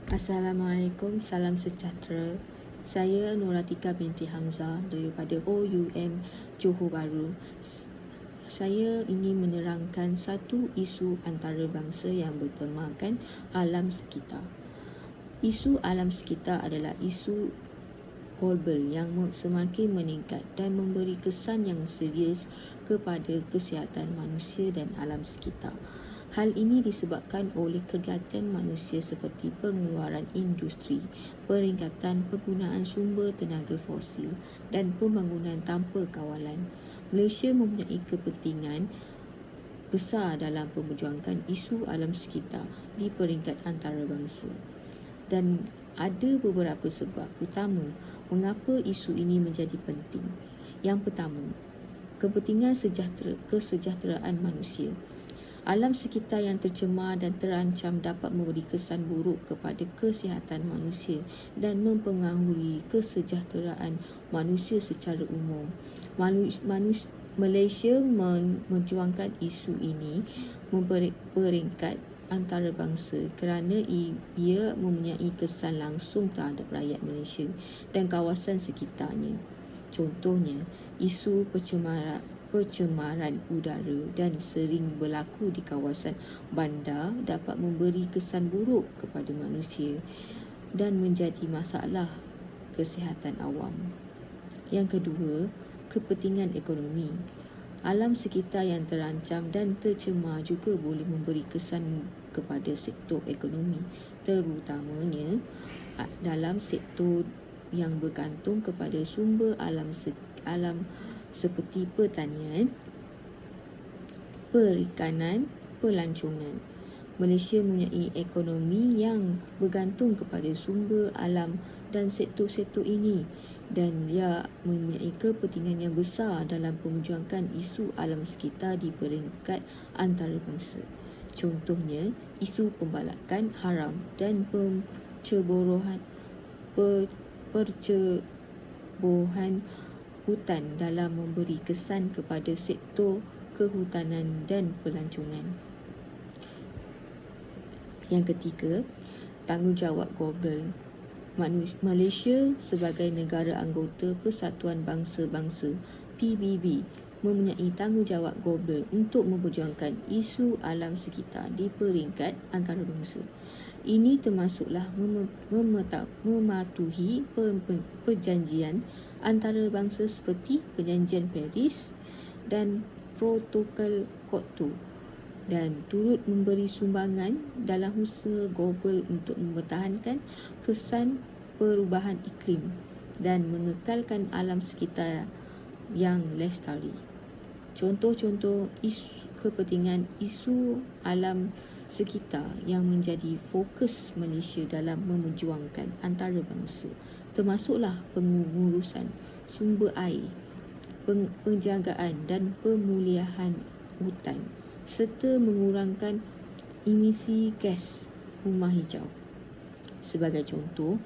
Assalamualaikum, salam sejahtera. Saya Nuratika binti Hamzah daripada OUM Johor Bahru. Saya ingin menerangkan satu isu antarabangsa yang bertemakan alam sekitar. Isu alam sekitar adalah isu global yang semakin meningkat dan memberi kesan yang serius kepada kesihatan manusia dan alam sekitar. Hal ini disebabkan oleh kegiatan manusia seperti pengeluaran industri, peningkatan penggunaan sumber tenaga fosil dan pembangunan tanpa kawalan. Malaysia mempunyai kepentingan besar dalam memperjuangkan isu alam sekitar di peringkat antarabangsa. Dan ada beberapa sebab utama mengapa isu ini menjadi penting. Yang pertama, kepentingan kesejahteraan manusia. Alam sekitar yang tercemar dan terancam dapat memberi kesan buruk kepada kesihatan manusia dan mempengaruhi kesejahteraan manusia secara umum. Malaysia memperjuangkan isu ini peringkat antarabangsa kerana ia mempunyai kesan langsung terhadap rakyat Malaysia dan kawasan sekitarnya. Contohnya, isu pencemaran udara dan sering berlaku di kawasan bandar dapat memberi kesan buruk kepada manusia dan menjadi masalah kesihatan awam. Yang kedua, kepentingan ekonomi. Alam sekitar yang terancam dan tercemar juga boleh memberi kesan kepada sektor ekonomi, terutamanya dalam sektor yang bergantung kepada sumber alam seperti pertanian, perikanan, pelancongan. Malaysia mempunyai ekonomi yang bergantung kepada sumber alam dan sektor-sektor ini dan ia mempunyai kepentingan yang besar dalam memperjuangkan isu alam sekitar di peringkat antarabangsa. Contohnya, isu pembalakan haram dan percebohan hutan dalam memberi kesan kepada sektor kehutanan dan pelancongan. Yang ketiga, tanggungjawab global. Malaysia sebagai negara anggota Persatuan Bangsa-Bangsa PBB mempunyai tanggungjawab global untuk memperjuangkan isu alam sekitar di peringkat antarabangsa. Ini termasuklah mematuhi perjanjian antarabangsa seperti Perjanjian Paris dan Protokol Kyoto dan turut memberi sumbangan dalam usaha global untuk mempertahankan kesan perubahan iklim dan mengekalkan alam sekitar yang lestari. Contoh-contoh kepentingan isu alam sekitar yang menjadi fokus Malaysia dalam memperjuangkan antarabangsa termasuklah pengurusan sumber air, penjagaan dan pemulihan hutan serta mengurangkan emisi gas rumah hijau. Sebagai contoh,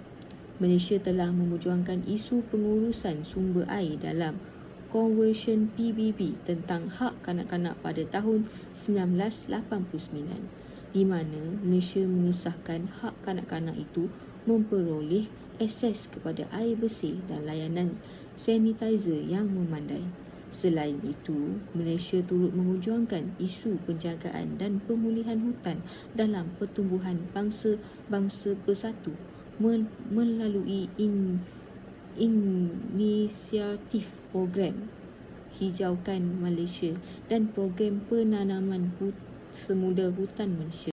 Malaysia telah memperjuangkan isu pengurusan sumber air dalam Konvensyen PBB tentang hak kanak-kanak pada tahun 1989, di mana Malaysia mengesahkan hak kanak-kanak itu memperoleh akses kepada air bersih dan layanan sanitizer yang memandai. Selain itu, Malaysia turut memperjuangkan isu penjagaan dan pemulihan hutan dalam pertumbuhan bangsa bersatu melalui inisiatif program Hijaukan Malaysia dan program penanaman semula hutan Malaysia.